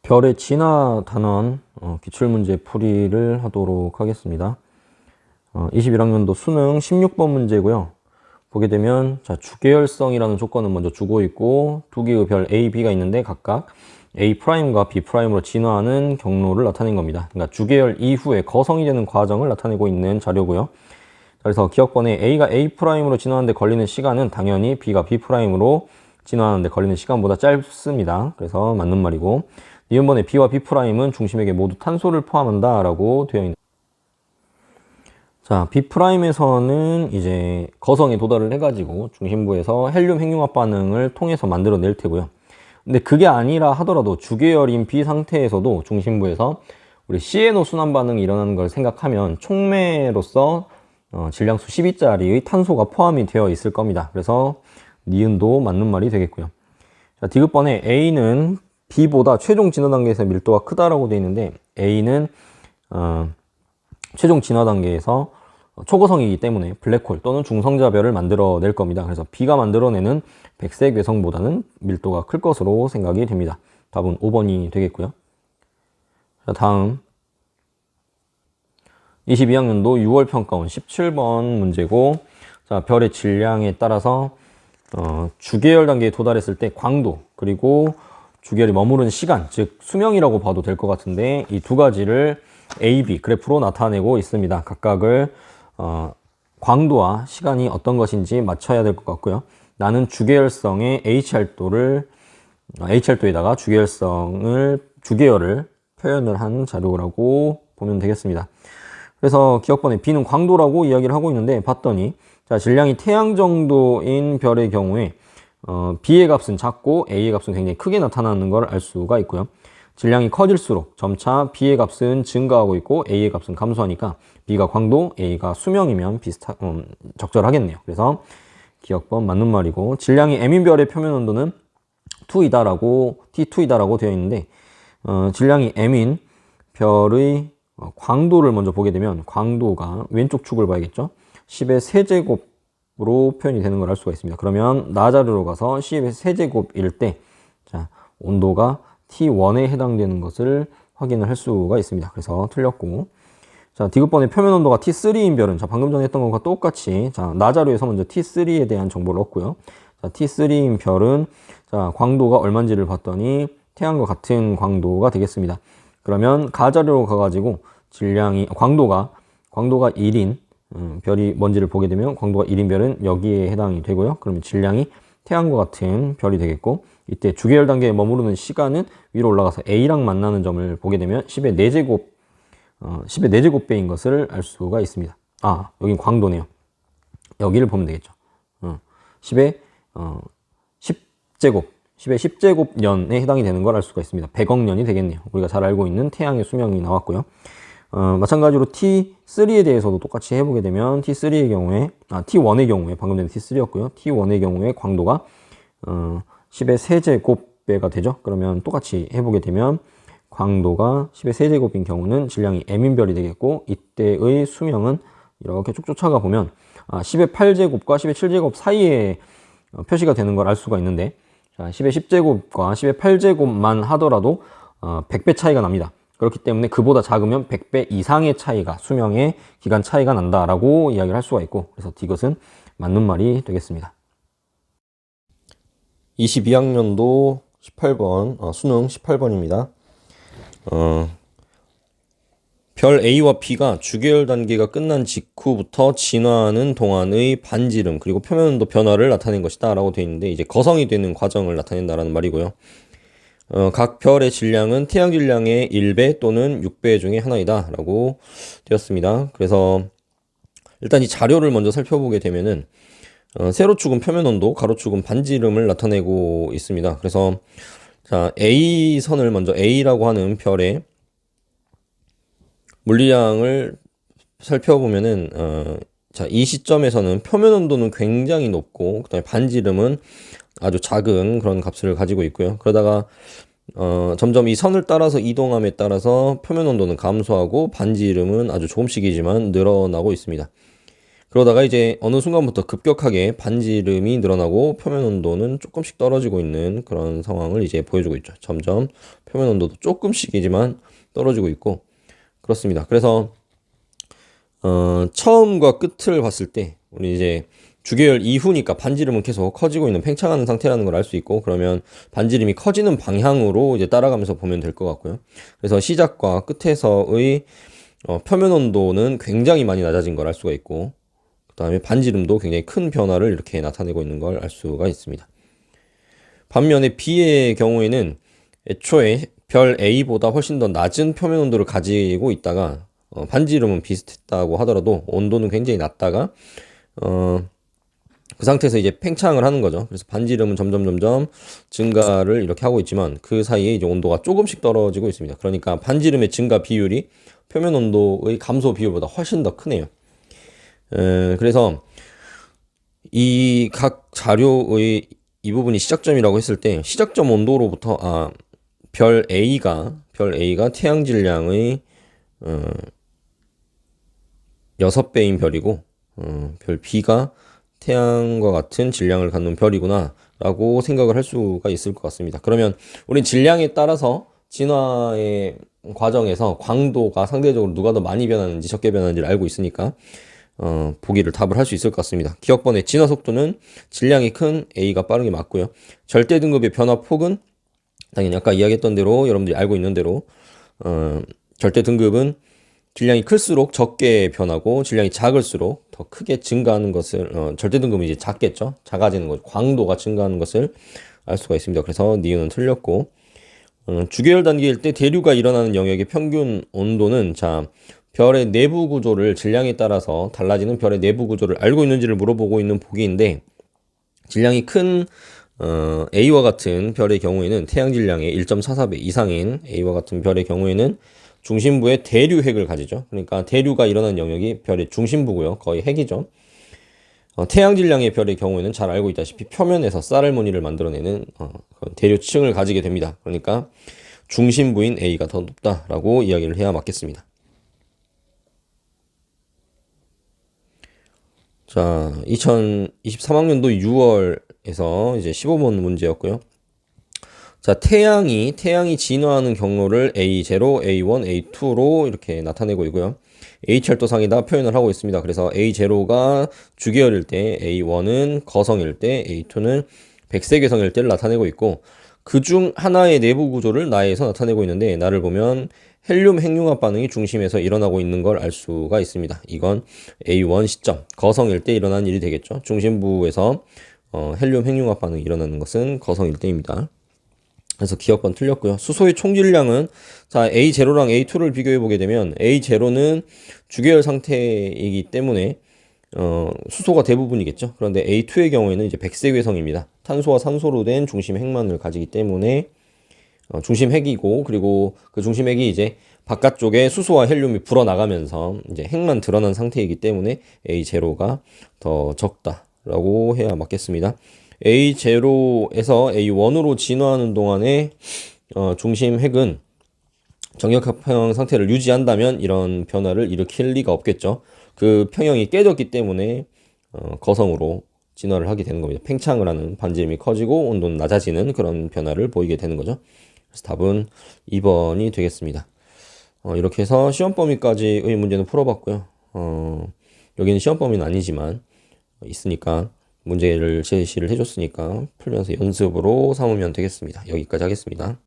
별의 진화 단원 기출문제 풀이를 하도록 하겠습니다. 21학년도 수능 16번 문제고요. 보게 되면 자, 주계열성이라는 조건은 먼저 주고 있고 두 개의 별 A, B가 있는데 각각 A'과 B'으로 진화하는 경로를 나타낸 겁니다. 그러니까 주계열 이후에 거성이 되는 과정을 나타내고 있는 자료고요. 그래서 기억번에 A가 A'으로 진화하는데 걸리는 시간은 당연히 B가 B'으로 진화하는데 걸리는 시간보다 짧습니다. 그래서 맞는 말이고, 니은번에 B와 B'은 중심에게 모두 탄소를 포함한다 라고 되어 있는. 자, B'에서는 이제 거성에 도달을 해가지고 중심부에서 헬륨 핵융합 반응을 통해서 만들어낼 테고요. 근데 그게 아니라 하더라도 주계열인 B 상태에서도 중심부에서 우리 CNO 순환 반응이 일어나는 걸 생각하면 촉매로서 질량수 12짜리의 탄소가 포함이 되어 있을 겁니다. 그래서 니은도 맞는 말이 되겠고요. 자, 디귿번에 A는 B보다 최종 진화 단계에서 밀도가 크다라고 되어 있는데, A는 최종 진화 단계에서 초고성이기 때문에 블랙홀 또는 중성자별을 만들어낼 겁니다. 그래서 B가 만들어내는 백색 외성보다는 밀도가 클 것으로 생각이 됩니다. 답은 5번이 되겠고요. 자, 다음 22학년도 6월 평가원 17번 문제고, 자, 별의 질량에 따라서 주계열 단계에 도달했을 때 광도, 그리고 주계열이 머무르는 시간, 즉 수명이라고 봐도 될 것 같은데, 이 두 가지를 A, B 그래프로 나타내고 있습니다. 각각을 광도와 시간이 어떤 것인지 맞춰야 될 것 같고요. 나는 주계열성의 HR도에다가 주계열을 표현을 한 자료라고 보면 되겠습니다. 그래서 기억번에 B는 광도라고 이야기를 하고 있는데, 봤더니 자, 질량이 태양 정도인 별의 경우에 B의 값은 작고 A의 값은 굉장히 크게 나타나는 걸 알 수가 있고요. 질량이 커질수록 점차 B의 값은 증가하고 있고 A의 값은 감소하니까 B가 광도, A가 수명이면 적절하겠네요. 그래서 기억번 맞는 말이고, 질량이 M인 별의 표면 온도는 T2이다라고 되어 있는데, 질량이 M인 별의 광도를 먼저 보게 되면 광도가 왼쪽 축을 봐야겠죠. 10의 세제곱으로 표현이 되는 걸 알 수가 있습니다. 그러면 나자르로 가서 10의 세제곱일 때, 자, 온도가 T1에 해당되는 것을 확인을 할 수가 있습니다. 그래서 틀렸고, 자, 디귿번의 표면 온도가 T3인 별은, 자, 방금 전에 했던 것과 똑같이, 자, 나자르에서 먼저 T3에 대한 정보를 얻고요. 자, T3인 별은, 자, 광도가 얼마인지를 봤더니 태양과 같은 광도가 되겠습니다. 그러면 가자료로 가가지고 광도가 1인 별이 뭔지를 보게 되면, 광도가 1인 별은 여기에 해당이 되고요. 그러면 질량이 태양과 같은 별이 되겠고, 이때 주계열 단계에 머무르는 시간은 위로 올라가서 A랑 만나는 점을 보게 되면 10의 4제곱배인 것을 알 수가 있습니다. 아, 여긴 광도네요. 여기를 보면 되겠죠. 10의 10제곱년에 해당이 되는 걸 알 수가 있습니다. 100억 년이 되겠네요. 우리가 잘 알고 있는 태양의 수명이 나왔고요. 마찬가지로 T3에 대해서도 똑같이 해보게 되면, T1의 경우에 방금 전에 T3였고요. T1의 경우에 광도가 10의 세제곱배가 되죠. 그러면 똑같이 해보게 되면 광도가 10의 세제곱인 경우는 질량이 M인별이 되겠고, 이때의 수명은 이렇게 쭉 쫓아가 보면 10의 8제곱과 10의 7제곱 사이에 표시가 되는 걸 알 수가 있는데, 자, 10의 10제곱과 10의 8제곱만 하더라도 100배 차이가 납니다. 그렇기 때문에 그보다 작으면 100배 이상의 차이가, 수명의 기간 차이가 난다라고 이야기를 할 수가 있고, 그래서 디귿은 맞는 말이 되겠습니다. 22학년도 18번, 수능 18번입니다. 별 A와 B가 주계열 단계가 끝난 직후부터 진화하는 동안의 반지름 그리고 표면 온도 변화를 나타낸 것이다 라고 되어 있는데, 이제 거성이 되는 과정을 나타낸다라는 말이고요. 각 별의 질량은 태양 질량의 1배 또는 6배 중에 하나이다 라고 되었습니다. 그래서 일단 이 자료를 먼저 살펴보게 되면은 세로축은 표면 온도, 가로축은 반지름을 나타내고 있습니다. 그래서 자, A선을 먼저 A라고 하는 별의 물리량을 살펴보면은 자, 이 시점에서는 표면 온도는 굉장히 높고, 그다음에 반지름은 아주 작은 그런 값을 가지고 있고요. 그러다가 점점 이 선을 따라서 이동함에 따라서 표면 온도는 감소하고 반지름은 아주 조금씩이지만 늘어나고 있습니다. 그러다가 이제 어느 순간부터 급격하게 반지름이 늘어나고 표면 온도는 조금씩 떨어지고 있는 그런 상황을 이제 보여주고 있죠. 점점 표면 온도도 조금씩이지만 떨어지고 있고 그렇습니다. 그래서 처음과 끝을 봤을 때 우리 이제 주계열 이후니까 반지름은 계속 커지고 있는 팽창하는 상태라는 걸 알 수 있고, 그러면 반지름이 커지는 방향으로 이제 따라가면서 보면 될 것 같고요. 그래서 시작과 끝에서의 표면 온도는 굉장히 많이 낮아진 걸 알 수가 있고, 그 다음에 반지름도 굉장히 큰 변화를 이렇게 나타내고 있는 걸 알 수가 있습니다. 반면에 B의 경우에는 애초에 별 A보다 훨씬 더 낮은 표면 온도를 가지고 있다가 반지름은 비슷했다고 하더라도 온도는 굉장히 낮다가 그 상태에서 이제 팽창을 하는 거죠. 그래서 반지름은 점점 증가를 이렇게 하고 있지만 그 사이에 이제 온도가 조금씩 떨어지고 있습니다. 그러니까 반지름의 증가 비율이 표면 온도의 감소 비율보다 훨씬 더 크네요. 그래서 이 각 자료의 이 부분이 시작점이라고 했을 때 시작점 온도로부터 별 A가 태양 질량의 6배인 별이고 별 B가 태양과 같은 질량을 갖는 별이구나 라고 생각을 할 수가 있을 것 같습니다. 그러면 우린 질량에 따라서 진화의 과정에서 광도가 상대적으로 누가 더 많이 변하는지 적게 변하는지를 알고 있으니까 보기를 답을 할 수 있을 것 같습니다. 기억번의 진화 속도는 질량이 큰 A가 빠른 게 맞고요. 절대 등급의 변화 폭은 당연히 아까 이야기했던 대로 여러분들이 알고 있는 대로 절대 등급은 질량이 클수록 적게 변하고 질량이 작을수록 더 크게 증가하는 것을 절대 등급은 이제 작겠죠. 작아지는 거죠. 광도가 증가하는 것을 알 수가 있습니다. 그래서 니은은 틀렸고 주계열 단계일 때 대류가 일어나는 영역의 평균 온도는 별의 내부 구조를 질량에 따라서 달라지는 별의 내부 구조를 알고 있는지를 물어보고 있는 보기인데 질량이 큰 A와 같은 별의 경우에는 태양 질량의 1.44배 이상인 A와 같은 별의 경우에는 중심부에 대류핵을 가지죠. 그러니까 대류가 일어나는 영역이 별의 중심부고요. 거의 핵이죠. 태양 질량의 별의 경우에는 잘 알고 있다시피 표면에서 쌀알무늬를 만들어내는 대류층을 가지게 됩니다. 그러니까 중심부인 A가 더 높다라고 이야기를 해야 맞겠습니다. 자, 2023학년도 6월에서 이제 15번 문제였고요. 자, 태양이 진화하는 경로를 A0, A1, A2로 이렇게 나타내고 있고요. H철도상에다 표현을 하고 있습니다. 그래서 A0가 주계열일 때, A1은 거성일 때, A2는 백색외성일 때를 나타내고 있고, 그중 하나의 내부 구조를 나에서 나타내고 있는데, 나를 보면 헬륨 핵융합 반응이 중심에서 일어나고 있는 걸 알 수가 있습니다. 이건 A1 시점, 거성일 때 일어나는 일이 되겠죠. 중심부에서 헬륨 핵융합 반응이 일어나는 것은 거성일 때입니다. 그래서 기억번 틀렸고요. 수소의 총질량은 A0랑 A2를 비교해 보게 되면 A0는 주계열 상태이기 때문에 수소가 대부분이겠죠. 그런데 A2의 경우에는 이제 백색외성입니다. 탄소와 산소로 된 중심 핵만을 가지기 때문에 중심 핵이고, 그리고 그 중심 핵이 이제 바깥쪽에 수소와 헬륨이 불어나가면서 이제 핵만 드러난 상태이기 때문에 A0가 더 적다라고 해야 맞겠습니다. A0에서 A1으로 진화하는 동안에 중심 핵은 정역합평형 상태를 유지한다면 이런 변화를 일으킬 리가 없겠죠. 그 평형이 깨졌기 때문에 거성으로 진화를 하게 되는 겁니다. 팽창을 하는 반지름이 커지고 온도는 낮아지는 그런 변화를 보이게 되는 거죠. 그래서 답은 2번이 되겠습니다. 이렇게 해서 시험 범위까지의 문제는 풀어봤고요. 여기는 시험 범위는 아니지만 있으니까 문제를 제시를 해줬으니까 풀면서 연습으로 삼으면 되겠습니다. 여기까지 하겠습니다.